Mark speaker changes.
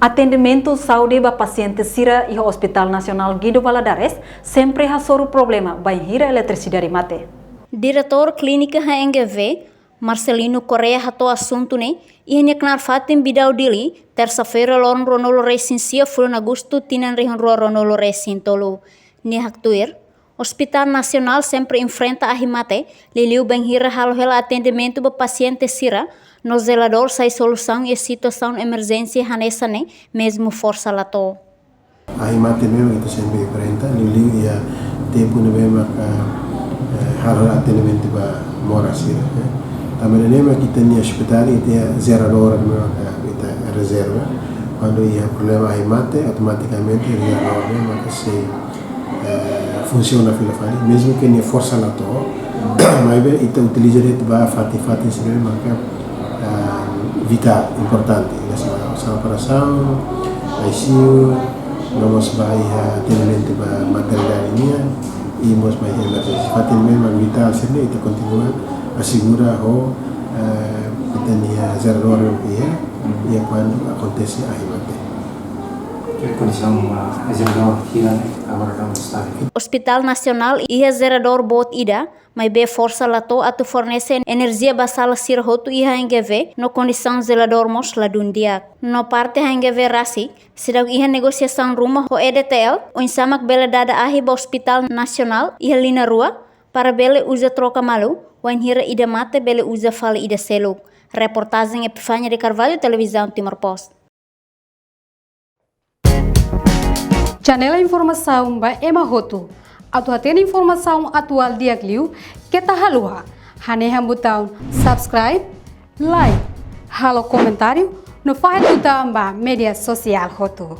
Speaker 1: Atendimento saúde ba paciente sira e Hospital Nacional Guido Valadares sempre ha soru problema ba hira eletricidade mate.
Speaker 2: Diretor Clínica HNGV, Marcelino Correa hato assunto ne e neknar fatim bidau dili terça-feira loron ronolo resinsia fulon agosto tinan rihon ronolo resintolo. Ni haktuir, Hospital Nacional sempre enfrenta a rimate, liliu bem hira halo atendimento ba paciente sira, no zelador sai solução e situação emergência hanessa ne mesmo força lato.
Speaker 3: A rimate mesmo kita sempre enfrenta, liliu ia tempo ne mesmo halo atendimento ba mora sira. Também lembra que tem hospital e tem zelador mesmo kita reserva. Quando ia problema a rimate, automaticamente zelador mesmo que se funciona fila fali, mesmo que nem força lá to, mas bem itu utiliza itu bah fati sebenarnya maka vital importante, nessa operação, ICU, nós vai atendimento bah maternidade ini, e nós vai emergência, fati mesmo vital sebenarnya itu continua assegura o kita ni zero hora e quando acontece a hemate.
Speaker 2: Hospital Nacional e gerador bot ida, mas be força lato atu fornece energia basal sir hotu e HNGV no condição zelador mos ladundia. No parte HNGV rasi, sidang iha negosiação rumah ho EDTL, o insamak bela dada ahi ba Hospital Nacional e lina rua, para bele usa troca malu, wan hira ida mate bele usa fala ida selu. Reportagem Epifânia de Carvalho, Televisão Timor Post.
Speaker 1: Janela informação ba Ema Hotu. Atu atena informação atual dia Gliu, que tá halua. Haneha botão subscribe, like, halo comentário, no faz botão ba media social Hotu.